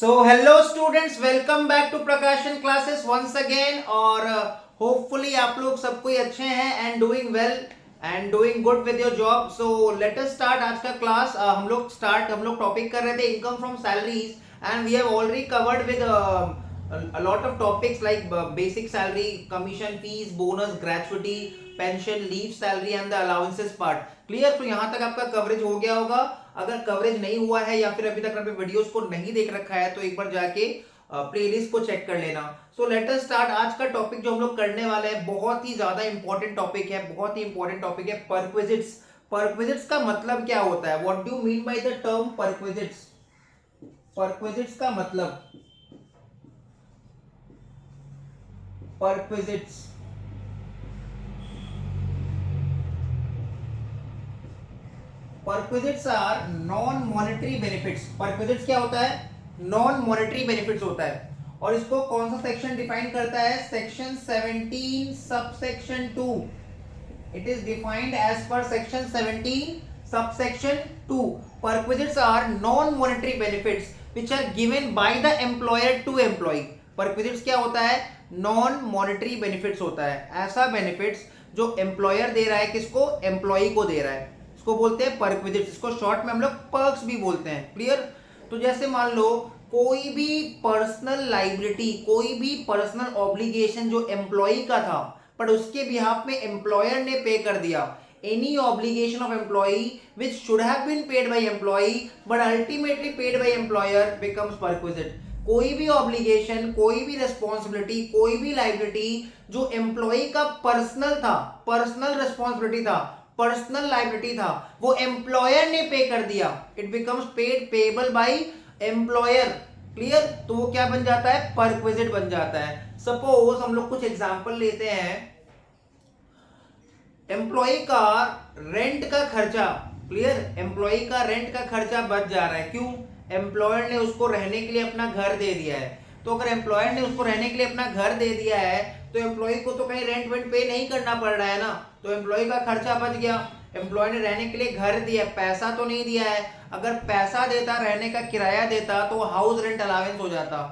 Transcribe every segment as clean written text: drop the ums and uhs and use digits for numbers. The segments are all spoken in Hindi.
So hello students, welcome back to Prakashan classes once again और hopefully आप लोग सब कोई अच्छे हैं and doing well and doing good with your job. So let us start आज का class. हम लोग topic कर रहे थे income from salaries and we have already covered with a lot of topics like basic salary, commission fees, bonus, gratuity, pension, leave salary and the allowances part. Clear? तो यहाँ तक आपका coverage हो गया होगा. अगर कवरेज नहीं हुआ है या फिर अभी तक आपने वीडियोस को नहीं देख रखा है तो एक बार जाके प्लेलिस्ट को चेक कर लेना. So let us start. आज का टॉपिक जो हम लोग करने वाले हैं बहुत ही ज्यादा इंपॉर्टेंट टॉपिक है, बहुत ही इंपॉर्टेंट टॉपिक है. परक्विजिट्स. परक्विजिट्स का मतलब क्या होता है? What do you mean by the term perquisites? Perquisites का मतलब, perquisites perquisites are non monetary benefits. Perquisites क्या होता है? नॉन मॉनेटरी बेनिफिट्स होता है. और इसको कौन सा सेक्शन डिफाइन करता है? Section 17 subsection 2. It is defined as per section 17 subsection 2. Perquisites are non monetary benefits which are given by the employer to employee. Perquisites क्या होता है? नॉन मॉनेटरी बेनिफिट्स होता है. ऐसा बेनिफिट्स जो एम्प्लॉयर दे रहा है किसको? एम्प्लॉय को दे रहा है. इसको बोलते हैं परक्विजिट्स. इसको शॉर्ट में हम लोग पर्क्स भी बोलते हैं. क्लियर? तो जैसे मान लो कोई भी पर्सनल लाइबिलिटी, कोई भी पर्सनल ऑब्लिगेशन जो एम्प्लॉय का था पर उसके बिहाफ में एम्प्लॉयर ने पे कर दिया. Any obligation of employee which should have been paid by employee but ultimately paid by employer becomes perquisite. कोई भी ऑब्लिगेशन, कोई भी रिस्पॉन्सिबिलिटी, कोई भी लाइबिलिटी जो एम्प्लॉय का पर्सनल था, पर्सनल रिस्पॉन्सिबिलिटी था, पर्सनल लाइबिलिटी था, वो एम्प्लॉयर ने पे कर दिया, it becomes paid payable by employer. Clear? तो वो क्या बन जाता है? परक्विजिट बन जाता है. सपोज हम लोग कुछ एग्जांपल लेते हैं. एम्प्लॉय का रेंट का खर्चा, क्लियर, एम्प्लॉय का रेंट का खर्चा बच जा रहा है. क्यों? एम्प्लॉयर ने उसको रहने के लिए अपना घर दे दिया है. तो अगर एम्प्लॉयर ने उसको रहने के लिए अपना घर दे दिया है तो एम्प्लॉय को तो कहीं रेंट वेंट पे नहीं करना पड़ रहा है ना. तो एम्प्लॉय का खर्चा बच गया. एम्प्लॉय ने रहने के लिए घर दिया, पैसा तो नहीं दिया है. अगर पैसा देता, रहने का किराया देता तो हाउस रेंट अलावेंस हो जाता.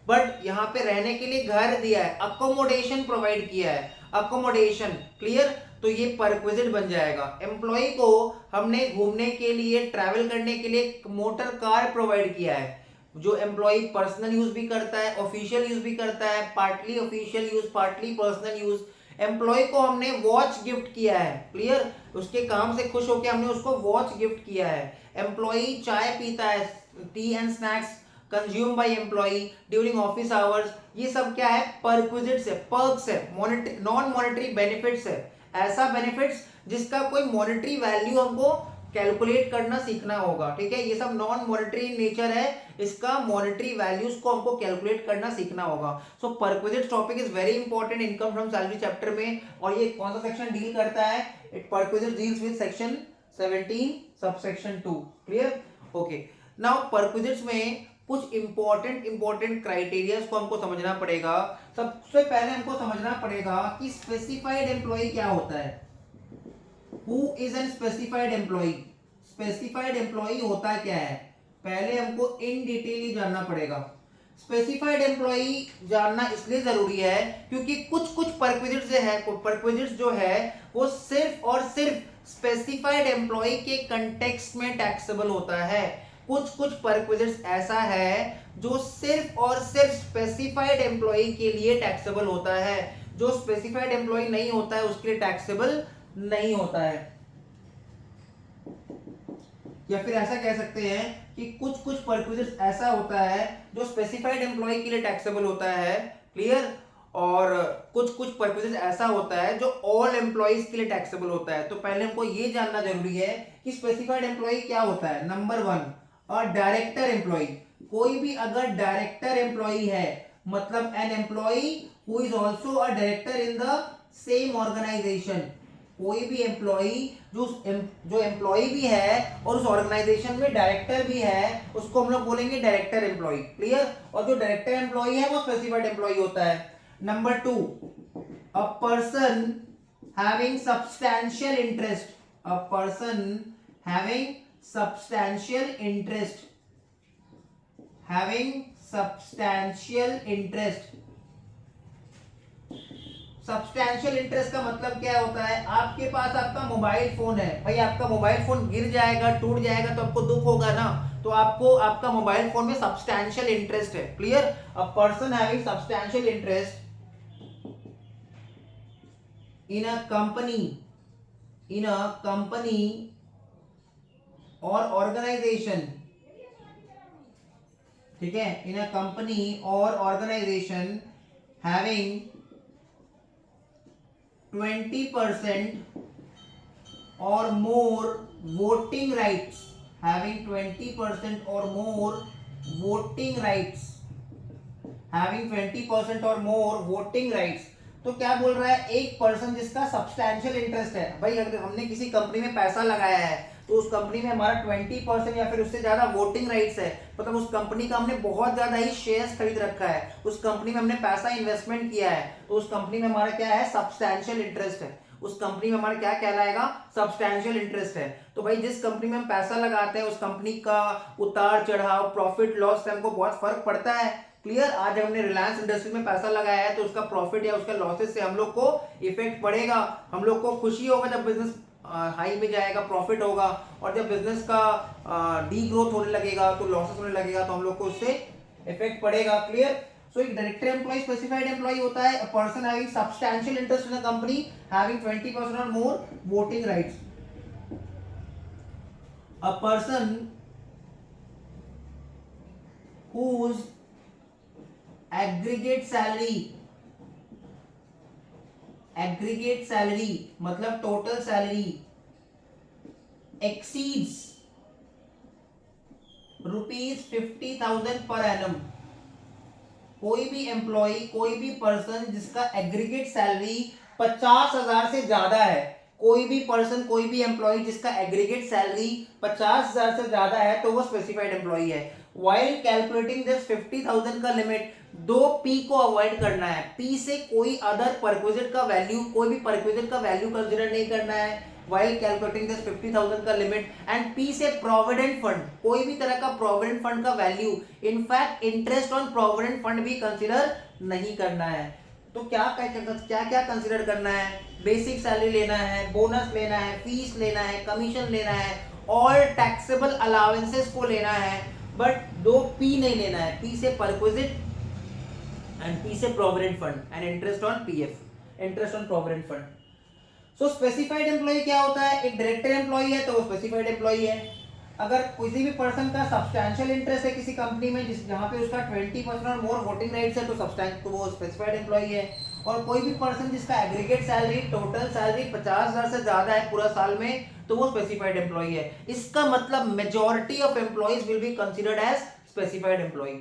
बट यहाँ पे रहने के लिए घर दिया है, अकोमोडेशन प्रोवाइड किया है, अकोमोडेशन. क्लियर? तो ये परक्विजिट बन जाएगा. एम्प्लॉय को हमने घूमने के लिए, ट्रैवल करने के लिए मोटर कार प्रोवाइड किया है, जो एम्प्लॉय पर्सनल यूज भी करता है, ऑफिशियल यूज भी करता है, partly official use, partly personal use. Employee को हमने वॉच गिफ्ट किया है. क्लियर? उसके काम से खुश होकर हमने उसको वॉच गिफ्ट किया है. एम्प्लॉय चाय पीता है, tea and snacks consume by employee during office hours. ये सब क्या है? परक्विजिट्स है, पर्क्स है, नॉन मॉनेटरी बेनिफिट्स है. ऐसा बेनिफिट्स जिसका कोई मॉनेटरी वैल्यू हमको कैलकुलेट करना सीखना होगा. ठीक है? ये सब नॉन मॉनेटरी नेचर है, इसका मॉनेटरी वैल्यूज को हमको कैलकुलेट करना सीखना होगा. So perquisite topic is very important income from salary chapter में. और ये कौन सा सेक्शन डील करता है? It perquisite deals with section 17 subsection 2. Clear? Okay. Now perquisites में कुछ इंपॉर्टेंट क्राइटेरियाज को हमको समझना पड़ेगा. सबसे पहले हमको समझना पड़ेगा कि स्पेसिफाइड एम्प्लॉय क्या होता है. Who is an specified employee? Specified employ होता क्या है? पहले हमको इन डिटेल ही जानना पड़ेगा. स्पेसिफाइड एम्प्लॉय जानना इसलिए जरूरी है क्योंकि कुछ कुछ परक्विजिट्स जो है, परक्विजिट्स जो है वो सिर्फ और सिर्फ स्पेसिफाइड एम्प्लॉय के कंटेक्स्ट में टैक्सेबल होता है. कुछ परक्विजिट्स ऐसा है जो सिर्फ और सिर्फ स्पेसिफाइड एम्प्लॉय के लिए टैक्सेबल होता है. जो स्पेसिफाइड एम्प्लॉय नहीं होता है उसके लिए टैक्सेबल नहीं होता है. या फिर ऐसा कह सकते हैं कि कुछ कुछ परक्विजिट्स ऐसा होता है जो स्पेसिफाइड एम्प्लॉय के लिए टैक्सेबल होता है. क्लियर? और कुछ कुछ परक्विजिट्स ऐसा होता है जो ऑल एम्प्लॉइज के लिए टैक्सेबल होता है. तो पहले हमको ये जानना जरूरी है कि स्पेसिफाइड एम्प्लॉय क्या होता है. नंबर 1, और डायरेक्टर एम्प्लॉय. कोई भी अगर डायरेक्टर एम्प्लॉय है, मतलब an employee who is also a director in the same organisation. कोई भी एम्प्लॉय जो एम्प्लॉय भी है और उस ऑर्गेनाइजेशन में डायरेक्टर भी है, उसको हम लोग बोलेंगे डायरेक्टर एम्प्लॉय. क्लियर? और जो डायरेक्टर एम्प्लॉय है वो स्पेसिफाइड एम्प्लॉय होता है. नंबर 2, अ पर्सन हैविंग सब्सटैंशियल इंटरेस्ट. अ person having substantial interest, having substantial interest. Substantial interest का मतलब क्या होता है, आपके पास आपका मोबाइल फोन है भाई, आपका मोबाइल फोन गिर जाएगा, टूट जाएगा तो आपको दुख होगा ना, तो आपको आपका मोबाइल फोन में सब्सटैंशियल इंटरेस्ट है। Clear? A person having substantial interest in a company और ऑर्गेनाइजेशन, ठीक है, इन अ कंपनी और organisation having 20% or more voting rights, having 20% or more voting rights, having 20% और मोर वोटिंग राइट्स। तो क्या बोल रहा है, एक पर्सन जिसका सब्सटैंशियल इंटरेस्ट है, भाई अगर हमने किसी कंपनी में पैसा लगाया है तो उस कंपनी में हमारा 20% या फिर उससे ज्यादा वोटिंग राइट्स है, मतलब उस कंपनी का हमने बहुत ज्यादा ही शेयर्स खरीद रखा है, उस कंपनी में हमने पैसा इन्वेस्टमेंट किया है, तो उस कंपनी में हमारा क्या है, सब्सटैंशियल इंटरेस्ट है। उस कंपनी में हमारा क्या कहलाएगा, सब्सटैंशियल इंटरेस्ट है। तो भाई जिस कंपनी में हम पैसा लगाते हैं उस कंपनी का उतार चढ़ाव, प्रॉफिट लॉस से हमको बहुत फर्क पड़ता है। क्लियर? आज हमने रिलायंस इंडस्ट्री में पैसा लगाया है तो उसका प्रॉफिट या उसका लॉसेस से हम लोग को इफेक्ट पड़ेगा। हम लोग को खुशी होगा जब बिजनेस हाई में जाएगा, प्रॉफिट होगा, और जब बिजनेस का डी ग्रोथ होने लगेगा तो लॉसेस होने लगेगा तो हम लोग को उससे इफेक्ट पड़ेगा। क्लियर? सो एक डायरेक्टर एम्प्लॉय, स्पेसिफाइड एम्प्लॉय होता है, a person having substantial interest in a company having 20% और more voting rights. A person whose aggregate salary मतलब total salary exceeds ₹50,000 per annum. कोई भी एम्प्लॉय, कोई भी पर्सन जिसका एग्रीगेट सैलरी 50,000 से ज्यादा है, कोई भी पर्सन, कोई भी एम्प्लॉय जिसका एग्रीगेट सैलरी 50,000 से ज्यादा है तो वो स्पेसिफाइड एम्प्लॉय है। वाइल कैलकुलेटिंग दिस 50,000 का लिमिट, दो पी को अवॉइड करना है। पी से कोई अदर परक्विजिट का वैल्यू, कोई भी परक्विजिट का वैल्यू कंसीडर नहीं करना है वाइल कैलकुलेटिंग दिस 50,000 का लिमिट। एंड पी से प्रोविडेंट फंड, कोई भी तरह का प्रोविडेंट फंड का value, in fact interest on provident fund भी कंसीडर नहीं करना है। तो क्या क्या कंसीडर करना है, बेसिक सैलरी लेना है, बोनस लेना है, फीस लेना है, कमीशन लेना है, ऑल टैक्सेबल अलाउंसेस को लेना है, बट दो पी नहीं लेना है, पी से परक्विजिट एंड पी से provident fund and interest on PF, interest on provident fund. So specified employee क्या होता है, एक डायरेक्टर एम्प्लॉय है तो वो स्पेसिफाइड एम्प्लॉय है। अगर किसी भी पर्सन का सब्सटैंशियल इंटरेस्ट है किसी कंपनी में जिस जहां पे उसका 20% और मोर वोटिंग राइट्स है तो वो स्पेसिफाइड एम्प्लॉय है। और कोई भी पर्सन जिसका एग्रीगेट सैलरी, टोटल सैलरी 50,000 से ज्यादा है पूरा साल में तो वो स्पेसिफाइड एम्प्लॉय है। इसका मतलब majority of employees will be considered as specified employee.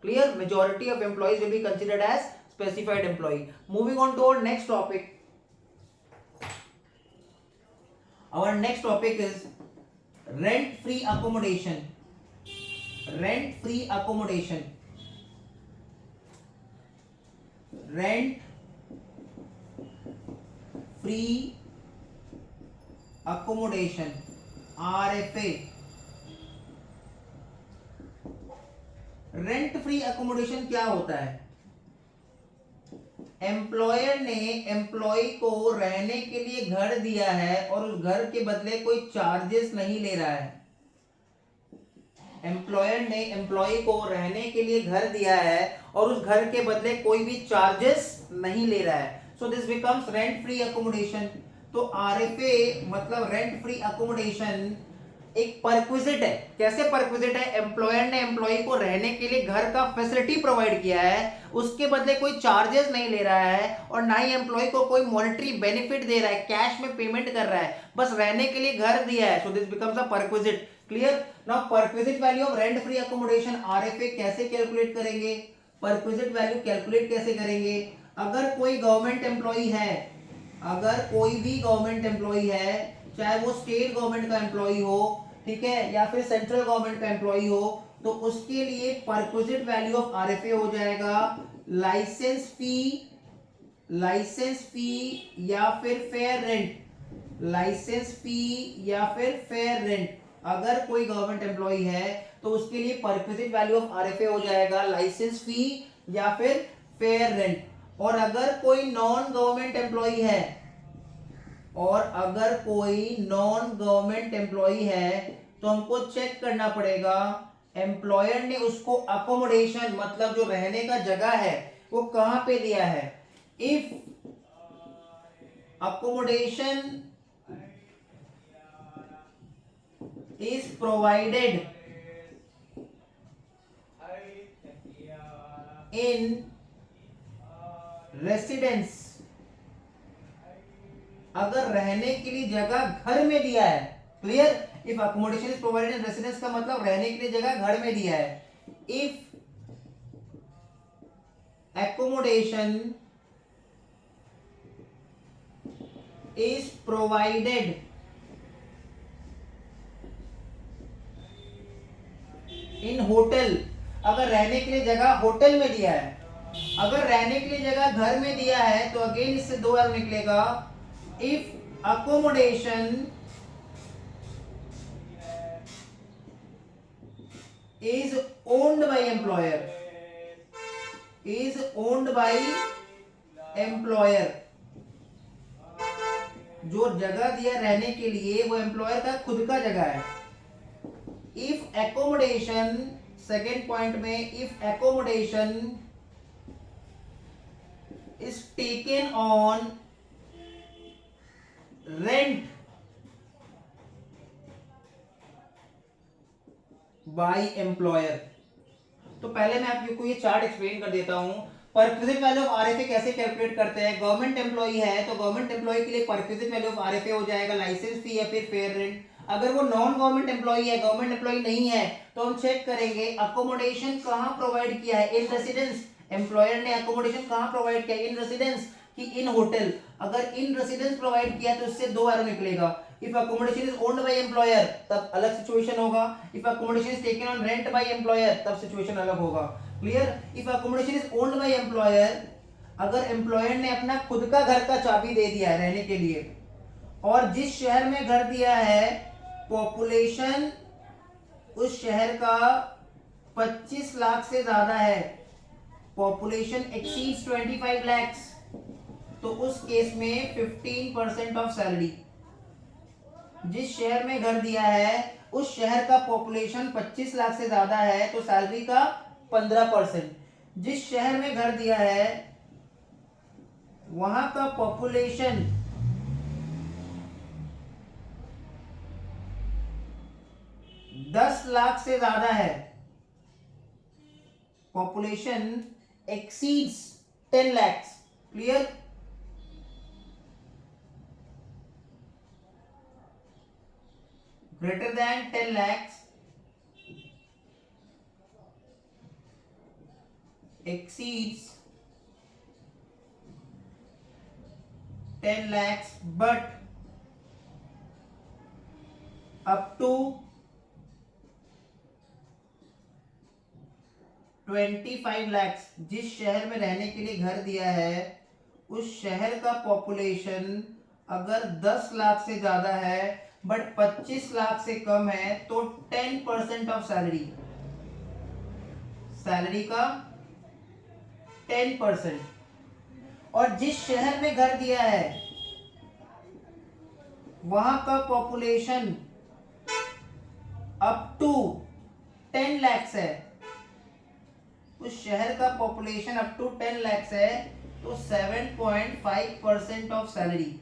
Clear? Majority of employees will be considered as specified employee. Moving on to our next topic. Our next topic is rent-free accommodation. Rent-free accommodation. Rent-free accommodation. RFA. Rent-free accommodation क्या होता है? एम्प्लॉयर ने एम्प्लॉय को रहने के लिए घर दिया है और उस घर के बदले कोई चार्जेस नहीं ले रहा है। एम्प्लॉयर ने एम्प्लॉय को रहने के लिए घर दिया है और उस घर के बदले कोई भी चार्जेस नहीं ले रहा है। So this becomes rent free accommodation. तो आरएफए मतलब रेंट फ्री अकोमोडेशन एक परक्विजिट है। कैसे परक्विजिट है? एम्प्लॉयर ने एम्प्लॉय को रहने के लिए घर का फैसिलिटी प्रोवाइड किया है, उसके बदले कोई चार्जेस नहीं ले रहा है और ना ही एम्प्लॉय को कोई मॉनेटरी बेनिफिट दे रहा है, कैश में पेमेंट कर रहा है, बस रहने के लिए घर दिया है। So this becomes a perquisite. Clear? Now perquisite value of rent free accommodation RFA कैसे कैलकुलेट करेंगे? परक्विजिट वैल्यू कैलकुलेट कैसे करेंगे? अगर कोई गवर्नमेंट एम्प्लॉय है, अगर कोई भी गवर्नमेंट एम्प्लॉय है, चाहे वो स्टेट गवर्नमेंट का एम्प्लॉय हो, ठीक है, या फिर सेंट्रल गवर्नमेंट का एम्प्लॉय हो, तो उसके लिए परक्विजिट वैल्यू ऑफ आरएफए हो जाएगा लाइसेंस फी या फिर फेयर रेंट, लाइसेंस फी या फिर फेयर रेंट। अगर कोई गवर्नमेंट एम्प्लॉय है तो उसके लिए परक्विजिट वैल्यू ऑफ आरएफए हो जाएगा लाइसेंस फी या फिर फेयर रेंट। और अगर कोई नॉन गवर्नमेंट एम्प्लॉय है, और अगर कोई नॉन गवर्नमेंट एम्प्लॉय है तो हमको चेक करना पड़ेगा एम्प्लॉयर ने उसको अकोमोडेशन मतलब जो रहने का जगह है वो कहां पे दिया है। If accommodation is provided in residence, अगर रहने के लिए जगह घर में दिया है, clear, if accommodation is provided in residence का मतलब रहने के लिए जगह घर में दिया है। If accommodation is provided in hotel, अगर रहने के लिए जगह होटल में दिया है, अगर रहने के लिए जगह घर में दिया है तो अगेन इससे दो एरर निकलेगा। If accommodation is owned by employer, is owned by employer, जो जगह दिया रहने के लिए वो एम्प्लॉयर का खुद का जगह है। इफ एकोमोडेशन, सेकेंड पॉइंट में, if accommodation is taken on rent by employer. तो पहले मैं आपको ये चार्ट एक्सप्लेन कर देता हूं। परक्विजिट वैल्यू ऑफ आरएफए कैसे कैलकुलेट करते हैं। गवर्नमेंट एम्प्लॉय है तो गवर्नमेंट एम्प्लॉय के लिए परक्विजिट वैल्यू ऑफ आरएफए हो जाएगा लाइसेंस फी या फिर फेयर रेंट। अगर वो नॉन गवर्नमेंट एम्प्लॉय है, गवर्नमेंट एम्प्लॉय नहीं है, तो हम चेक करेंगे अकोमोडेशन कहां प्रोवाइड किया है, इन रेसिडेंस। एम्प्लॉयर ने अकोमोडेशन कहां प्रोवाइड किया, इन रेसिडेंस कि इन होटल। अगर इन रेसिडेंस प्रोवाइड किया तो इससे दो एरर निकलेगा। If accommodation is owned by employer तब अलग सिचुएशन होगा। If accommodation is taken on rent by employer तब सिचुएशन अलग होगा। Clear. If accommodation is owned by employer, अगर एम्प्लॉयर ने अपना खुद का घर का चाबी दे दिया है रहने के लिए, और जिस शहर में घर दिया है पॉपुलेशन उस शहर का 25 लाख से ज्यादा है, पॉपुलेशन एक्सीड्स 25 lakhs, तो उस केस में 15% ऑफ सैलरी। जिस शहर में घर दिया है उस शहर का पॉपुलेशन 25 लाख से ज्यादा है तो सैलरी का 15%। जिस शहर में घर दिया है वहां का पॉपुलेशन 10 लाख से ज्यादा है, population exceeds 10 lakhs। Clear. Greater than 10 lakhs, exceeds 10 lakhs but up to 25 lakhs। जिस शहर में रहने के लिए घर दिया है उस शहर का पॉपुलेशन अगर 10 लाख से ज्यादा है बट 25 लाख से कम है तो 10% ऑफ सैलरी, सैलरी का 10%। और जिस शहर में घर दिया है वहां का पॉपुलेशन अप टू 10 lakhs है, उस शहर का पॉपुलेशन अप टू 10 lakhs है तो 7.5% ऑफ सैलरी,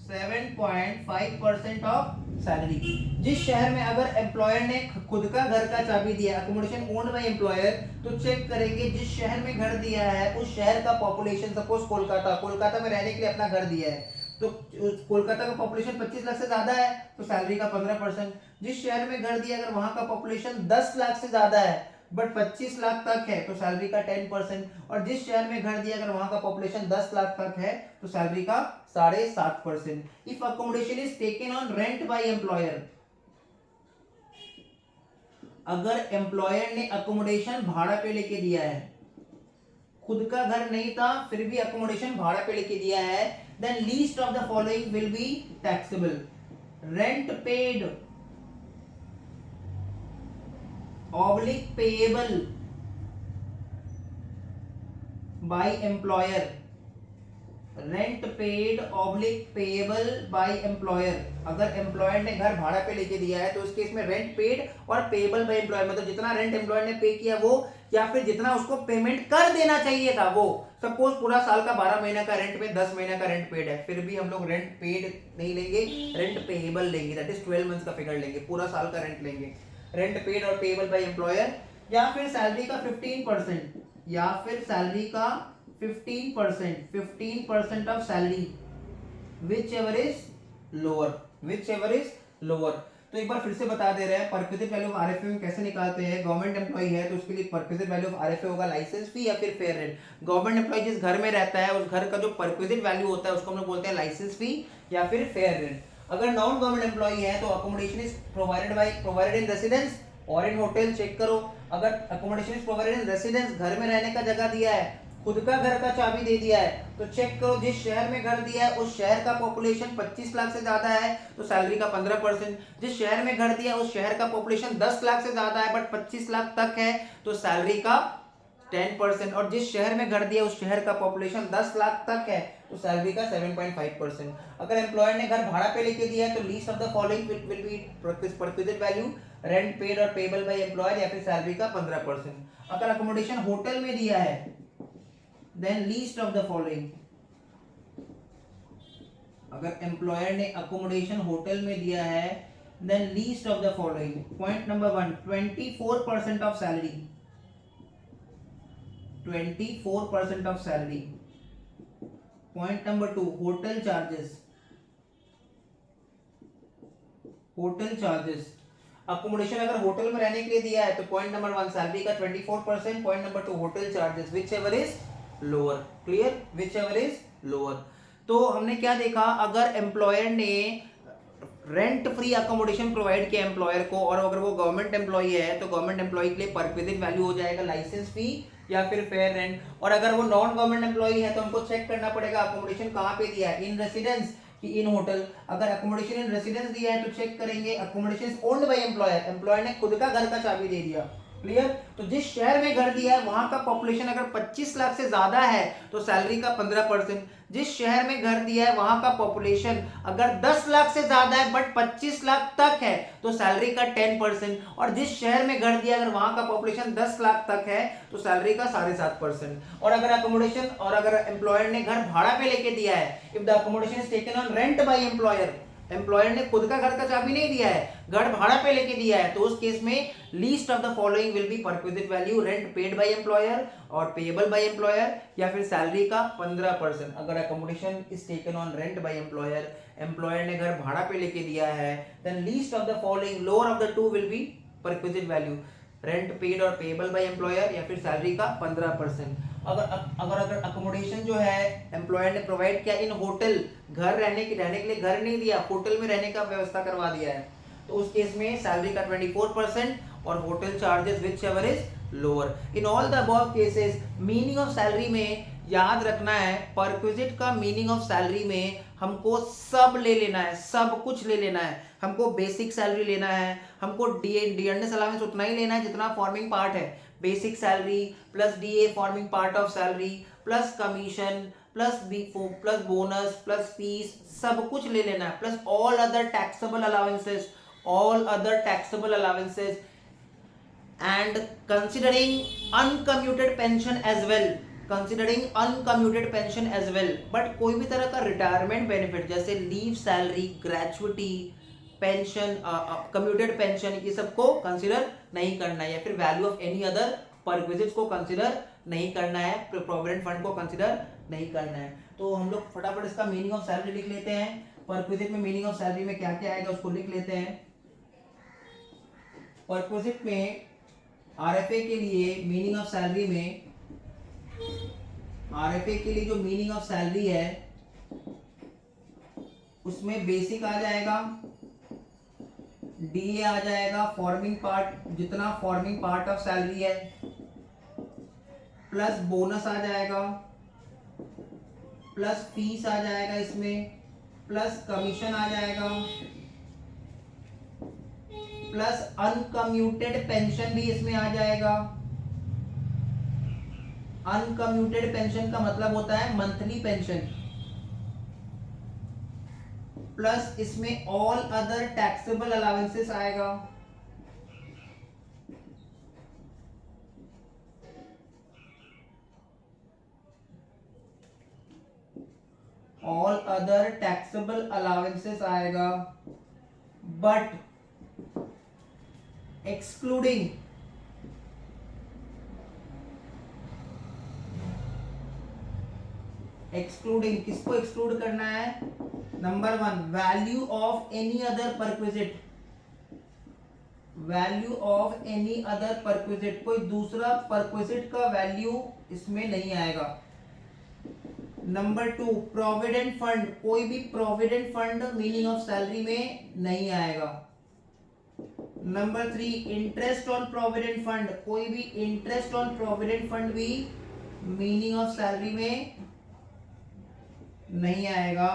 7.5% ऑफ सैलरी। जिस शहर में अगर एम्प्लॉयर ने खुद का घर का चाबी दिया, अकोमोडेशन ओन्ड बाय एम्प्लॉयर, तो चेक करेंगे जिस शहर में घर दिया है उस शहर का पॉपुलेशन, सपोज कोलकाता, कोलकाता में रहने के लिए अपना घर दिया है तो कोलकाता का पॉपुलेशन 25 लाख से ज्यादा है तो सैलरी का 15%। जिस शहर में घर दिया अगर वहां का पॉपुलेशन 10 लाख से ज्यादा है बट 25 लाख तक है तो सैलरी का 10%। और जिस शहर में घर दिया अगर वहां का पॉपुलेशन 10 लाख तक है तो सैलरी का 7.5%। If accommodation is taken on rent by employer, अगर एम्प्लॉयर ने अकोमोडेशन भाड़ा पे लेके दिया है, खुद का घर नहीं था फिर भी अकोमोडेशन भाड़ा पे लेके दिया है, then least of the following will be taxable. Rent paid oblique payable by employer, rent paid oblique payable by employer. अगर एम्प्लॉयर ने घर भाड़ा पे लेके दिया है तो उस केस में रेंट पेड और पेएबल बाय एम्प्लॉयर, मतलब जितना रेंट एम्प्लॉयर ने पे किया वो, या फिर जितना उसको पेमेंट कर देना चाहिए था वो। सपोज पूरा साल का 12 महीने का रेंट में 10 महीने का रेंट पेड है, फिर भी हम लोग रेंट पेड नहीं लेंगे, रेंट पेएबल लेंगे, दैट इज 12 मंथ्स का फिगर लेंगे, पूरा साल का रेंट लेंगे। रेंट पेड और पेएबल बाय एम्प्लॉयर, या फिर सैलरी का 15%, या फिर सैलरी का 15% of salary, whichever is lower, whichever is lower। तो एक बार फिर से बता दे रहे हैं परक्विजिट वैल्यू ऑफ आरएफए में कैसे निकालते हैं। गवर्नमेंट एम्प्लॉय है तो उसके लिए परक्विजिट वैल्यू ऑफ आरएफए होगा लाइसेंस फी या फिर फेयर रेंट। गवर्नमेंट एम्प्लॉय जिस घर में रहता है उस घर का जो परक्विजिट वैल्यू होता है उसको हम लोग बोलते हैं लाइसेंस फी या फिर फेयर रेंट। अगर नॉन गवर्नमेंट एम्प्लॉय है तो accommodation is provided in residence और इन होटल। चेक करो, अगर accommodation is provided in residence, घर में रहने का जगह दिया है, खुद का घर का चाबी दे दिया है, तो चेक करो जिस शहर में घर दिया है उस शहर का पॉपुलेशन 25 लाख से ज्यादा है तो सैलरी का 15%। जिस शहर में घर दिया है उस शहर का पॉपुलेशन 10 लाख से ज्यादा है बट 25 लाख तक है तो सैलरी का 10%। और जिस शहर में घर दिया उस शहर का पॉपुलेशन 10 लाख तक है तो सैलरी का 7.5%। अगर एम्प्लॉयर ने घर भाड़ा पे लेके दिया है तो least of the following will be perquisite value, rent paid और पेएबल बाय एम्प्लॉयर या फिर सैलरी का 15%। अगर अकोमोडेशन होटल में दिया है then least of the following, अगर एम्प्लॉयर ने अकोमोडेशन होटल में दिया है then least of the following। Point number 1, 24% of salary, 24% of salary. Point number 2, hotel charges, hotel charges. Accommodation अगर होटल में रहने के लिए दिया है तो पॉइंट नंबर 1 सैलरी का 24%, point number 2 hotel charges, which ever is lower. Clear, which ever is lower. तो हमने क्या देखा, अगर एम्प्लॉयर ने रेंट फ्री अकोमोडेशन प्रोवाइड किया एम्प्लॉयर को और अगर वो गवर्नमेंट एम्प्लॉय है तो गवर्नमेंट एम्प्लॉय के लिए परक्विजिट वैल्यू हो जाएगा लाइसेंस फी या फिर फेयर रेंट। और अगर वो नॉन गवर्नमेंट एम्प्लॉय है तो हमको चेक करना पड़ेगा अकोमोडेशन कहाँ पे दिया है, इन रेसिडेंस कि इन होटल। अगर अकोमोडेशन इन रेसिडेंस दिया है तो चेक करेंगे accommodation owned by employer, employer ने खुद का घर का चाबी दे दिया। क्लियर, तो जिस शहर में घर दिया है वहां का पॉपुलेशन अगर 25 लाख से ज्यादा है तो सैलरी का 15%। जिस शहर में घर दिया है वहां का पॉपुलेशन अगर 10 लाख से ज्यादा है बट 25 लाख तक है तो सैलरी का 10%। और जिस शहर में घर दिया अगर वहां का पॉपुलेशन 10 लाख तक है तो सैलरी का 7.5%। और अगर अकोमोडेशन और अगर एम्प्लॉयर ने घर भाड़ा पे लेके दिया है, if the accommodation is taken on rent by employer, employer ने खुद का घर का चाबी नहीं दिया है, घर भाड़ा पे लेके दिया है, तो उस केस में least of the following will be perquisite value, rent paid by employer और पेएबल बाय एम्प्लॉयर या फिर सैलरी का 15%। अगर accommodation is taken on rent by employer, employer ने घर भाड़ा पे लेके दिया है, then least of the following lower of the two will be perquisite value, rent paid और पेएबल बाय एम्प्लॉयर या फिर सैलरी का 15%। अगर अकोमोडेशन जो है एम्प्लॉयर ने प्रोवाइड किया इन होटल, घर रहने के लिए घर नहीं दिया, होटल में रहने का व्यवस्था करवा दिया है, तो उस केस में सैलरी का 24% और hotel charges which ever is lower. In all the above cases meaning of salary में याद रखना है, परक्विजिट का मीनिंग ऑफ सैलरी में हमको सब ले लेना है, सब कुछ ले लेना है। हमको बेसिक सैलरी लेना है, हमको डियरनेस अलाउंस उतना ही लेना है जितना फॉर्मिंग पार्ट है, basic salary plus DA forming part of salary plus commission plus bonus plus fees, सब कुछ ले लेना है, plus all other taxable allowances, all other taxable allowances and considering uncommuted pension as well, considering uncommuted pension as well। but कोई भी तरह का रिटायरमेंट बेनिफिट जैसे leave salary, gratuity, pension, commuted pension, ये सबको कंसिडर नहीं करना है, या फिर value of any other perquisites को कंसिडर नहीं करना है, प्रोविडेंट फंड को कंसिडर नहीं करना है। तो हम लोग फटाफट इसका मीनिंग ऑफ सैलरी लिख लेते हैं। परक्विजिट में मीनिंग ऑफ सैलरी में क्या क्या आएगा उसको लिख लेते हैं। परक्विजिट में आरएफए के लिए मीनिंग ऑफ सैलरी में, आरएफए के लिए जो मीनिंग ऑफ सैलरी है उसमें बेसिक आ जाएगा, डीए आ जाएगा, फॉर्मिंग पार्ट जितना फॉर्मिंग पार्ट ऑफ सैलरी है, प्लस बोनस आ जाएगा, प्लस फीस आ जाएगा इसमें, प्लस कमीशन आ जाएगा, प्लस अनकम्यूटेड पेंशन भी इसमें आ जाएगा। अनकम्यूटेड पेंशन का मतलब होता है मंथली पेंशन, प्लस इसमें ऑल अदर टैक्सेबल अलाउंसेस आएगा। ऑल अदर टैक्सेबल अलाउंसेस आएगा, बट एक्सक्लूडिंग किसको एक्सक्लूड करना है? Number 1, value of any other perquisite. Value of any other perquisite, कोई दूसरा परक्विजिट का वैल्यू इसमें नहीं आएगा। नंबर 2, प्रोविडेंट फंड, कोई भी provident fund meaning of salary में नहीं आएगा। Number 3, interest on provident fund, कोई भी इंटरेस्ट ऑन प्रोविडेंट फंड भी मीनिंग ऑफ सैलरी में नहीं आएगा।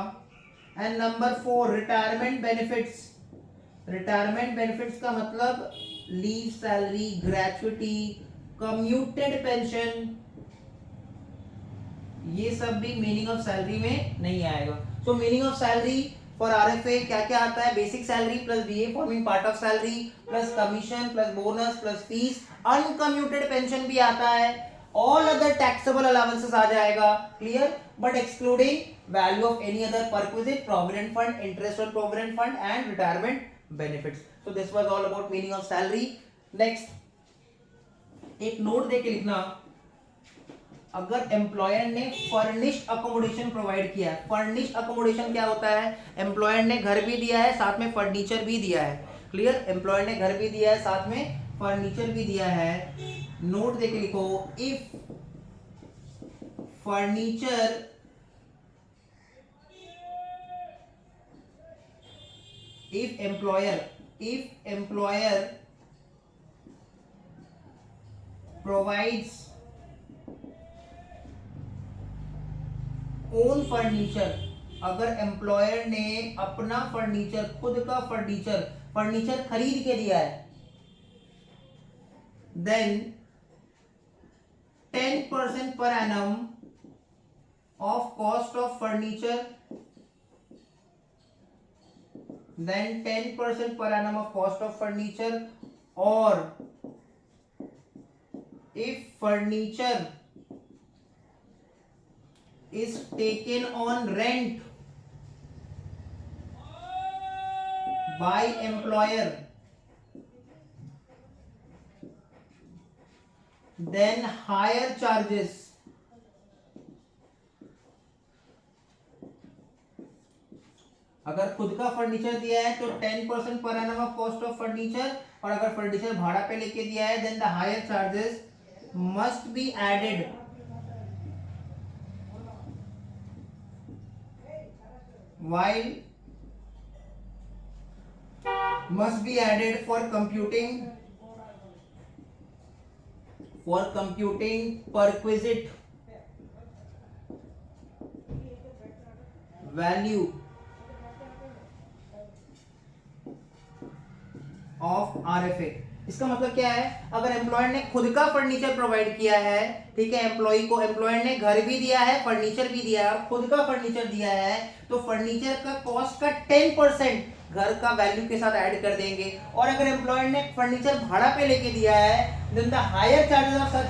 And number 4, retirement benefits. Retirement benefits का मतलब leave salary, gratuity, commuted pension, ये सब भी मीनिंग ऑफ सैलरी में नहीं आएगा। सो meaning of salary for RFA क्या क्या आता है? Basic salary plus DA forming part of salary plus commission plus bonus plus fees, uncommuted pension भी आता है, ऑल अदर टैक्सेबल अलाउंसेस आ जाएगा, clear, but excluding value of any other perquisite, provident fund, interest on provident fund and retirement benefits. So this was all about meaning of salary. Next एक नोट देके लिखना, अगर एम्प्लॉयर ने फर्निश्ड अकोमोडेशन प्रोवाइड किया है। फर्निश्ड अकोमोडेशन क्या होता है? एम्प्लॉयर ने घर भी दिया है, साथ में फर्नीचर भी दिया है, क्लियर, एम्प्लॉयर ने घर भी दिया है, साथ में फर्नीचर भी दिया है। नोट देके लिखो, if furniture if employer provides own furniture, अगर एम्प्लॉयर ने अपना फर्नीचर, खुद का फर्नीचर खरीद के दिया है, then 10% per annum of cost of furniture, then 10% per annum of cost of furniture, or if furniture is taken on rent by employer, then higher charges, अगर खुद का फर्नीचर दिया है तो 10% per annum of cost of furniture, और अगर फर्नीचर भाड़ा पे लेके दिया है then the hire charges must be added while must be added for computing perquisite value of RFA। इसका मतलब क्या है? अगर एम्प्लॉयर ने खुद का फर्नीचर प्रोवाइड किया है, ठीक है, एम्प्लॉयर ने घर भी दिया है, फर्नीचर भी दिया है, और खुद का फर्नीचर दिया है, तो फर्नीचर का कॉस्ट का 10% घर का वैल्यू के साथ ऐड कर देंगे। और अगर एम्प्लॉयर ने फर्नीचर भाड़ा पे लेके दिया है then the hire charges of such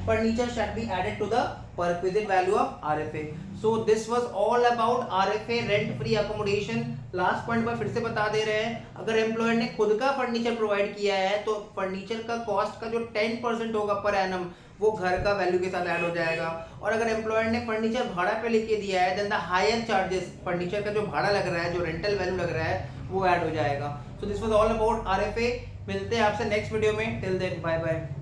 furniture shall be added to the perquisite value of RFA. So this was all about RFA rent free accommodation. Last point पर फिर से बता दे रहे हैं, अगर एम्प्लॉयर ने खुद का फर्नीचर प्रोवाइड किया है तो फर्नीचर का कॉस्ट का जो 10% होगा पर एनम वो घर का वैल्यू के साथ ऐड हो जाएगा। और अगर एम्प्लॉयर ने फर्नीचर भाड़ा पे लेके दिया है then the hire charges, furniture का जो भाड़ा लग रहा है, जो रेंटल वैल्यू लग रहा है, वो ऐड हो जाएगा। So this was all about RFA। मिलते हैं आपसे नेक्स्ट वीडियो में, टिल देन बाय बाय।